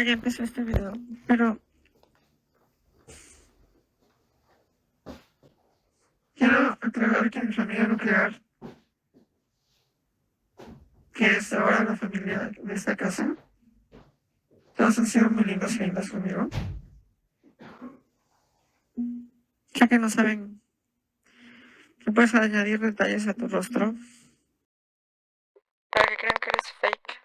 Ya empezó este video, pero quiero aclarar que mi familia nuclear, que es ahora la familia de esta casa, todos han sido muy lindos y lindas conmigo, ya que no saben que puedes añadir detalles a tu rostro para que crean que eres fake.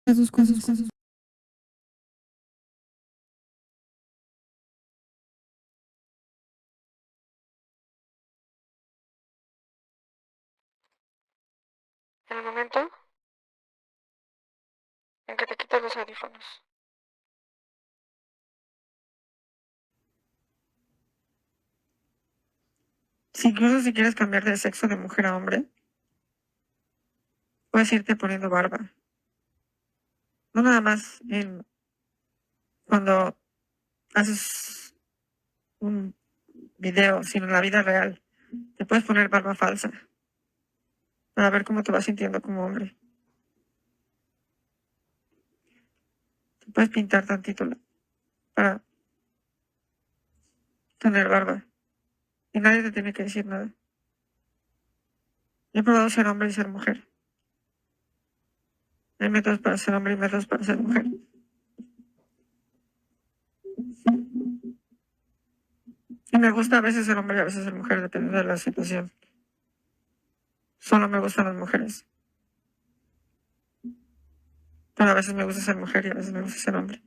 Sus cosas. En el momento en que te quitas los audífonos. Incluso si quieres cambiar de sexo de mujer a hombre, puedes irte poniendo barba. No nada más cuando haces un video, sino en la vida real. Te puedes poner barba falsa para ver cómo te vas sintiendo como hombre. Te puedes pintar tantito para tener barba. Y nadie te tiene que decir nada. Yo he probado ser hombre y ser mujer. Hay métodos para ser hombre y métodos para ser mujer. Y me gusta a veces ser hombre y a veces ser mujer, dependiendo de la situación. Solo me gustan las mujeres. Pero a veces me gusta ser mujer y a veces me gusta ser hombre.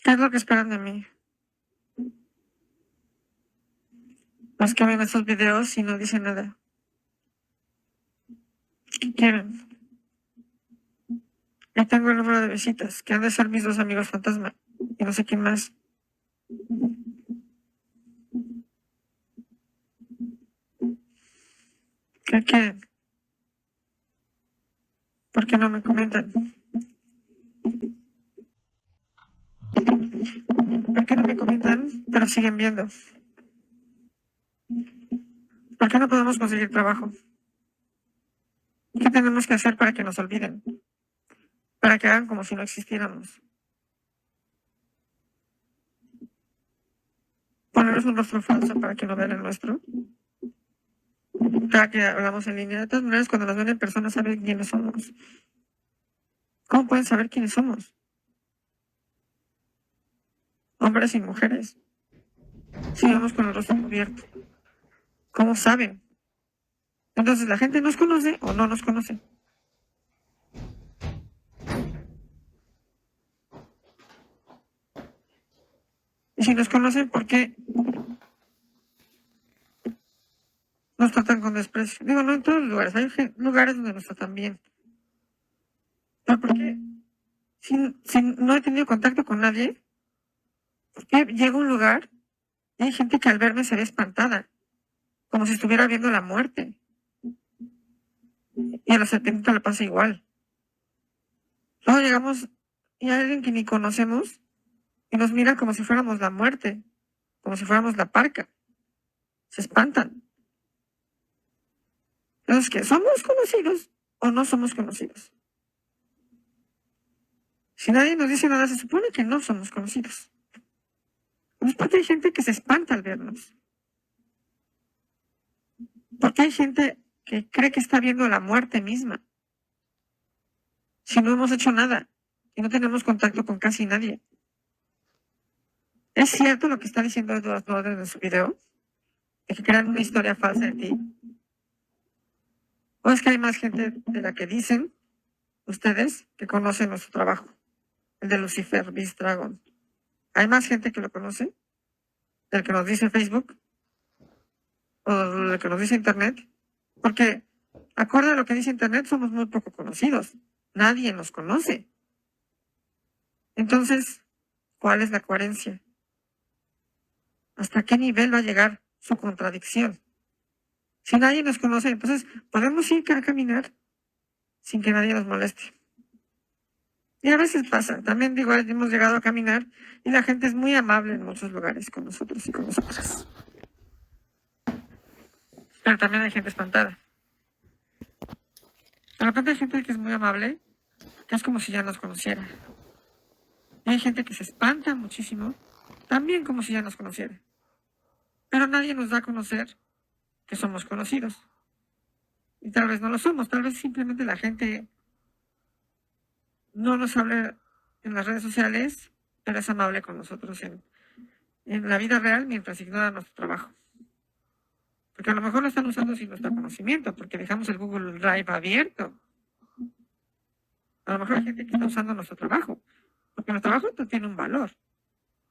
¿Qué es lo que esperan de mí? Los que ven estos videos y no dicen nada. ¿Qué quieren? Ya tengo el número de visitas, que han de ser mis dos amigos fantasma. Y no sé quién más. ¿Qué quieren? ¿Por qué no me comentan? ¿Por qué no me comentan, pero siguen viendo? ¿Por qué no podemos conseguir trabajo? ¿Qué tenemos que hacer para que nos olviden? Para que hagan como si no existiéramos. Ponernos un rostro falso para que no vean el nuestro. Cada que hablamos en línea, de todas maneras, cuando nos ven en persona, saben quiénes somos. ¿Cómo pueden saber quiénes somos? Hombres y mujeres. Si vamos con el rostro cubierto. ¿Cómo saben? Entonces, ¿la gente nos conoce o no nos conoce? Y si nos conocen, ¿por qué nos tratan con desprecio? Digo, no en todos los lugares. Hay lugares donde nos tratan bien. Pero ¿por qué? Si no he tenido contacto con nadie, ¿por qué llego a un lugar y hay gente que al verme se ve espantada? Como si estuviera viendo la muerte. Y a la serpiente le pasa igual. Luego llegamos y hay alguien que ni conocemos y nos mira como si fuéramos la muerte, como si fuéramos la parca. Se espantan. Entonces, ¿qué? ¿Somos conocidos o no somos conocidos? Si nadie nos dice nada, se supone que no somos conocidos. Es porque hay gente que se espanta al vernos. Porque hay gente que cree que está viendo la muerte misma. Si no hemos hecho nada y no tenemos contacto con casi nadie. ¿Es cierto lo que está diciendo Edward Snowden en su video? De que crean una historia falsa de ti. ¿O es que hay más gente de la que dicen ustedes que conocen nuestro trabajo, el de Lucifer Beast Dragon. Hay más gente que lo conoce, del que nos dice Facebook o del que nos dice Internet, porque acorde a lo que dice Internet somos muy poco conocidos, nadie nos conoce. Entonces, ¿cuál es la coherencia? ¿Hasta qué nivel va a llegar su contradicción? Si nadie nos conoce, entonces podemos ir a caminar sin que nadie nos moleste. Y a veces pasa, también digo, hemos llegado a caminar y la gente es muy amable en muchos lugares con nosotros y con nosotras. Pero también hay gente espantada. De repente hay gente que es muy amable, que es como si ya nos conociera. Y hay gente que se espanta muchísimo, también como si ya nos conociera. Pero nadie nos da a conocer que somos conocidos. Y tal vez no lo somos, tal vez simplemente la gente no nos habla en las redes sociales, pero es amable con nosotros en la vida real mientras ignora nuestro trabajo. Porque a lo mejor lo están usando sin nuestro conocimiento, porque dejamos el Google Drive abierto. A lo mejor hay gente que está usando nuestro trabajo, porque nuestro trabajo no tiene un valor,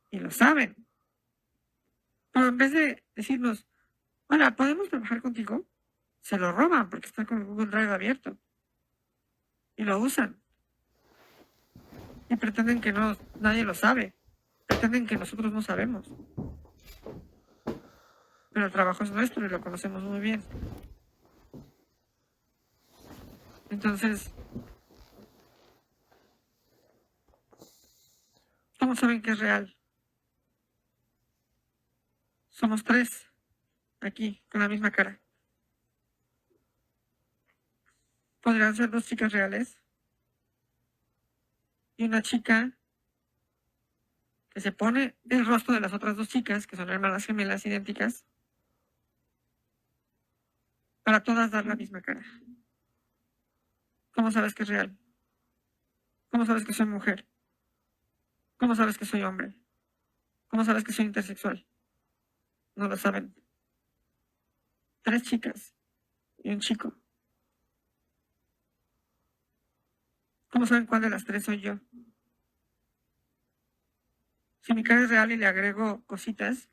y lo saben. Pero en vez de decirnos, hola, ¿podemos trabajar contigo? Se lo roban porque está con el Google Drive abierto. Y lo usan. Y pretenden que no, nadie lo sabe. Pretenden que nosotros no sabemos. Pero el trabajo es nuestro y lo conocemos muy bien. Entonces, ¿cómo saben que es real? Somos tres, aquí, con la misma cara. Podrían ser dos chicas reales y una chica que se pone el rostro de las otras dos chicas, que son hermanas gemelas idénticas, para todas dar la misma cara. ¿Cómo sabes que es real? ¿Cómo sabes que soy mujer? ¿Cómo sabes que soy hombre? ¿Cómo sabes que soy intersexual? No lo saben. Tres chicas y un chico. ¿Cómo saben cuál de las tres soy yo? Si mi cara es real y le agrego cositas,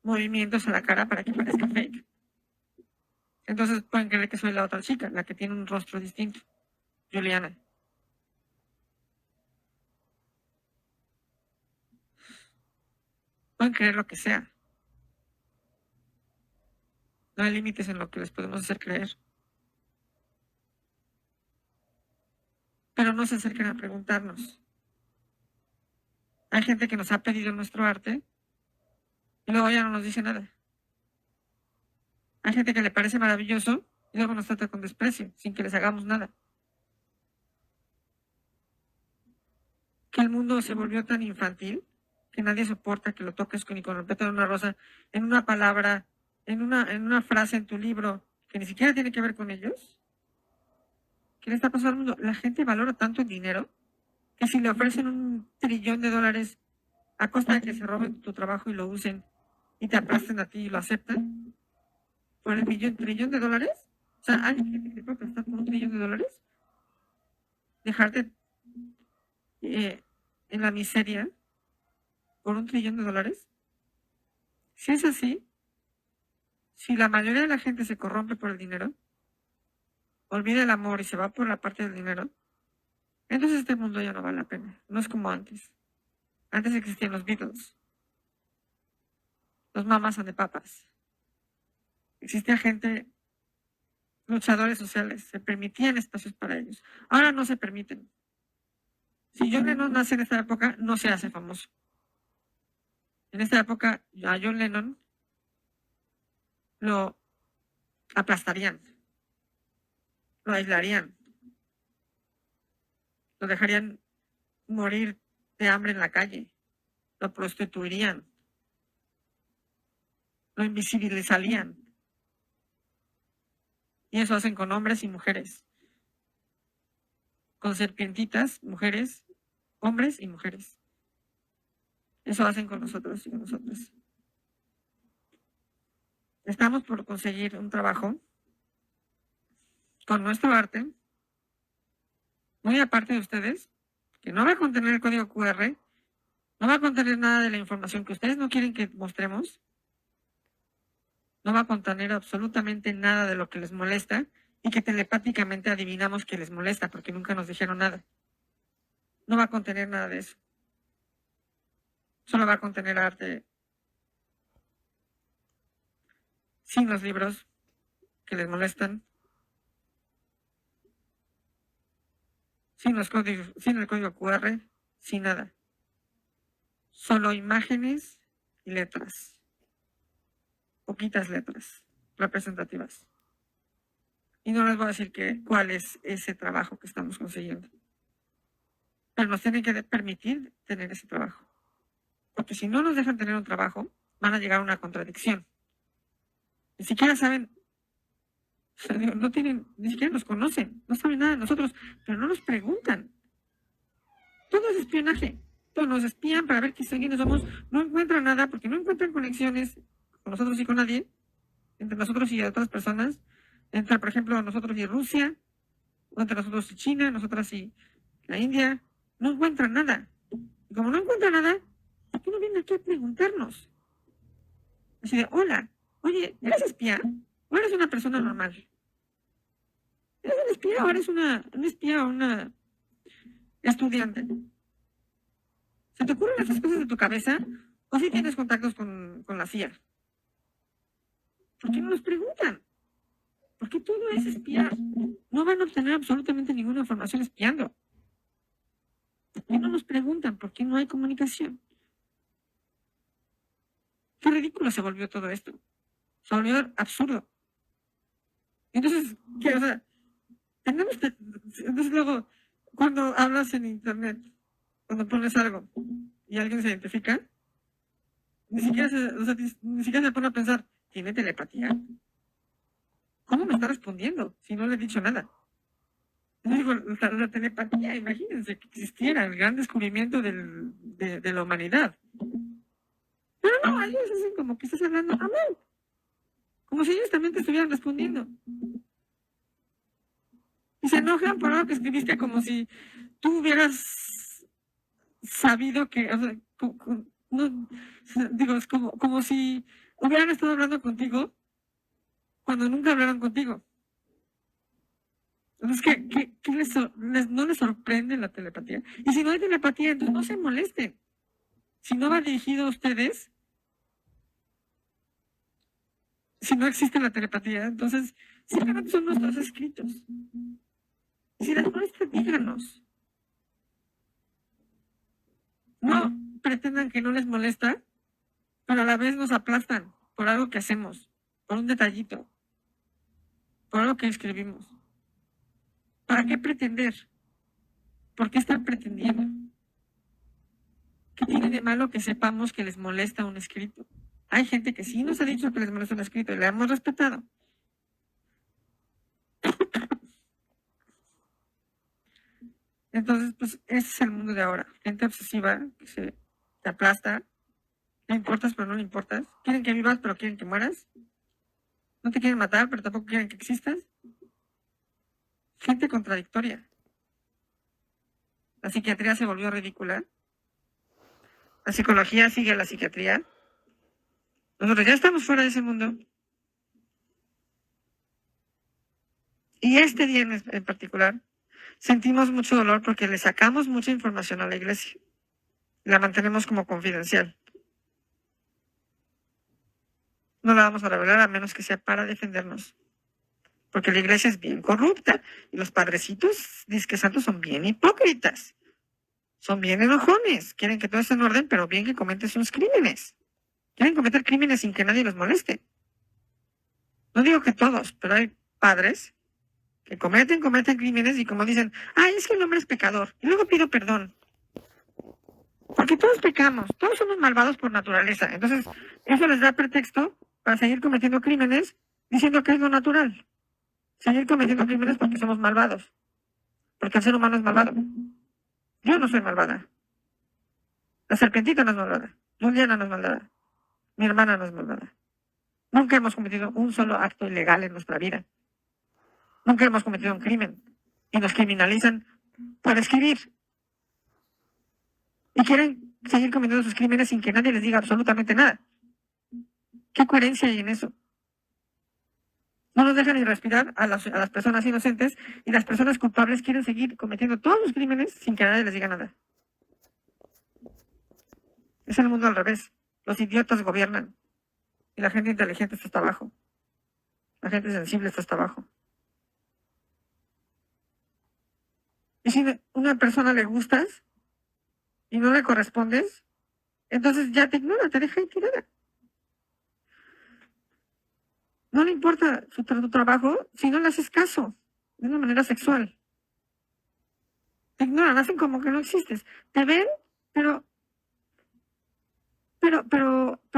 movimientos a la cara para que parezca fake, entonces pueden creer que soy la otra chica, la que tiene un rostro distinto, Juliana. Pueden creer lo que sea. No hay límites en lo que les podemos hacer creer. Pero no se acercan a preguntarnos. Hay gente que nos ha pedido nuestro arte y luego ya no nos dice nada. Hay gente que le parece maravilloso y luego nos trata con desprecio, sin que les hagamos nada. Que el mundo se volvió tan infantil que nadie soporta que lo toques ni con el pétalo de una rosa, en una palabra, en una frase en tu libro que ni siquiera tiene que ver con ellos. ¿Qué le está pasando al mundo? La gente valora tanto el dinero que si le ofrecen $1 trillón a costa de que se roben tu trabajo y lo usen y te aplasten a ti y lo aceptan, por el trillón de dólares, o sea, hay gente que te puede prestar por $1 trillón, dejarte en la miseria por $1 trillón. Si es así, si la mayoría de la gente se corrompe por el dinero, olvida el amor y se va por la parte del dinero, entonces este mundo ya no vale la pena. No es como antes. Antes existían los Beatles, los Mamas and the Papas. Existía gente, luchadores sociales, se permitían espacios para ellos. Ahora no se permiten. Si John Lennon nace en esta época, no se hace famoso. En esta época, a John Lennon lo aplastarían, lo aislarían, lo dejarían morir de hambre en la calle, lo prostituirían, lo invisibilizarían. Y eso hacen con hombres y mujeres, con serpientitas, mujeres, hombres y mujeres. Eso hacen con nosotros y con nosotras. Estamos por conseguir un trabajo con nuestro arte, muy aparte de ustedes, que no va a contener el código QR, no va a contener nada de la información que ustedes no quieren que mostremos, no va a contener absolutamente nada de lo que les molesta y que telepáticamente adivinamos que les molesta porque nunca nos dijeron nada. No va a contener nada de eso. Solo va a contener arte sin los libros que les molestan, sin el código QR, sin nada. Solo imágenes y letras. Poquitas letras representativas. Y no les voy a decir cuál es ese trabajo que estamos consiguiendo. Pero nos tienen que permitir tener ese trabajo. Porque si no nos dejan tener un trabajo, van a llegar a una contradicción. Ni siquiera saben, no tienen, ni siquiera nos conocen, no saben nada de nosotros, pero no nos preguntan. Todo es espionaje. Todos nos espían para ver quiénes somos. No encuentran nada porque no encuentran conexiones con nosotros y con nadie, entre nosotros y otras personas, entre, por ejemplo, nosotros y Rusia, o entre nosotros y China, nosotras y la India. No encuentran nada. Y como no encuentran nada, ¿por qué no vienen aquí a preguntarnos? Así de, hola, oye, ¿eres espía? ¿O eres una persona normal? ¿Eres un espía o eres una espía o una estudiante? ¿Se te ocurren esas cosas de tu cabeza? ¿O si tienes contactos con la CIA? ¿Por qué no nos preguntan? Porque todo es espiar. No van a obtener absolutamente ninguna información espiando. ¿Por qué no nos preguntan? ¿Por qué no hay comunicación? Qué ridículo se volvió todo esto. Se volvió absurdo. Entonces, ¿qué? O sea, entonces luego, cuando hablas en internet, cuando pones algo y alguien se identifica, ni siquiera se pone a pensar, ¿tiene telepatía? ¿Cómo me está respondiendo si no le he dicho nada? Digo, la telepatía, imagínense que existiera el gran descubrimiento de la humanidad. Pero no, ellos hacen como que estás hablando a mal. Como si ellos también te estuvieran respondiendo. Y se enojan por algo que escribiste como si tú hubieras sabido que, o sea, no, digo, es como si hubieran estado hablando contigo cuando nunca hablaron contigo. Entonces, no les sorprende la telepatía? Y si no hay telepatía, entonces no se molesten. Si no va dirigido a ustedes, si no existe la telepatía, entonces simplemente son nuestros escritos. Si les molesta, díganos. No pretendan que no les molesta, pero a la vez nos aplastan por algo que hacemos, por un detallito, por algo que escribimos. ¿Para qué pretender? ¿Por qué están pretendiendo? ¿Qué tiene de malo que sepamos que les molesta un escrito? Hay gente que sí nos ha dicho que les molesta un escrito y la hemos respetado. Entonces, pues ese es el mundo de ahora. Gente obsesiva que te aplasta. No importas, pero no le importas. Quieren que vivas, pero quieren que mueras. No te quieren matar, pero tampoco quieren que existas. Gente contradictoria. La psiquiatría se volvió ridícula. La psicología sigue a la psiquiatría. Nosotros ya estamos fuera de ese mundo. Y este día en particular sentimos mucho dolor porque le sacamos mucha información a la iglesia. La mantenemos como confidencial. No la vamos a revelar a menos que sea para defendernos. Porque la iglesia es bien corrupta. Y los padrecitos, disque santos, son bien hipócritas. Son bien enojones. Quieren que todo esté en orden, pero bien que cometen sus crímenes. Quieren cometer crímenes sin que nadie los moleste. No digo que todos, pero hay padres que cometen crímenes y como dicen, ay, es que el hombre es pecador. Y luego pido perdón. Porque todos pecamos, todos somos malvados por naturaleza. Entonces, eso les da pretexto para seguir cometiendo crímenes diciendo que es lo natural. Seguir cometiendo crímenes porque somos malvados. Porque el ser humano es malvado. Yo no soy malvada. La serpentita no es malvada. Juliana no es malvada. Mi hermana no es malvada. Nunca hemos cometido un solo acto ilegal en nuestra vida. Nunca hemos cometido un crimen y nos criminalizan por escribir. Y quieren seguir cometiendo sus crímenes sin que nadie les diga absolutamente nada. ¿Qué coherencia hay en eso? No nos dejan ni respirar a las personas inocentes y las personas culpables quieren seguir cometiendo todos los crímenes sin que nadie les diga nada. Es el mundo al revés. Los idiotas gobiernan y la gente inteligente está hasta abajo. La gente sensible está hasta abajo. Y si a una persona le gustas y no le correspondes, entonces ya te ignora, te deja tirada. No le importa tu trabajo si no le haces caso de una manera sexual. Te ignoran, hacen como que no existes. Te ven, pero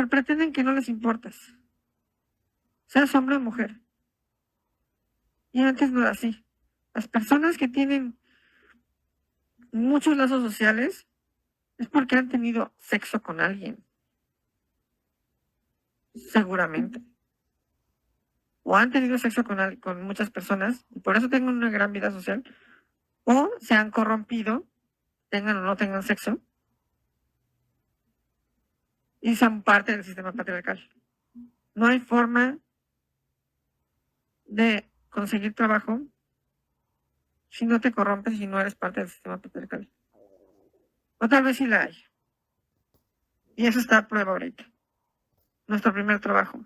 pretenden que no les importas. Seas hombre o mujer. Y antes no era así. Las personas que tienen muchos lazos sociales es porque han tenido sexo con alguien. Seguramente. O han tenido sexo con muchas personas y por eso tienen una gran vida social. O se han corrompido, tengan o no tengan sexo, y son parte del sistema patriarcal. No hay forma de conseguir trabajo si no te corrompes y no eres parte del sistema patriarcal. O tal vez sí la hay. Y eso está a prueba ahorita. Nuestro primer trabajo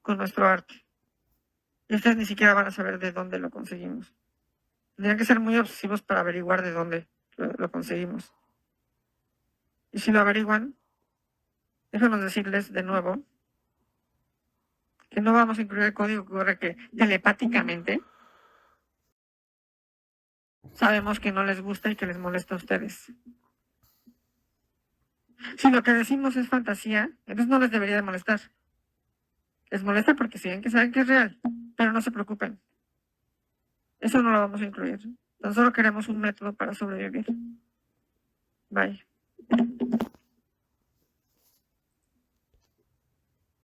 con nuestro arte. Y ustedes ni siquiera van a saber de dónde lo conseguimos. Tendrían que ser muy obsesivos para averiguar de dónde lo conseguimos. Y si lo averiguan, déjanos decirles de nuevo que no vamos a incluir el código que ocurre que telepáticamente sabemos que no les gusta y que les molesta a ustedes. Si lo que decimos es fantasía, entonces no les debería de molestar. Les molesta porque saben que es real, pero no se preocupen. Eso no lo vamos a incluir. Tan solo queremos un método para sobrevivir. Bye.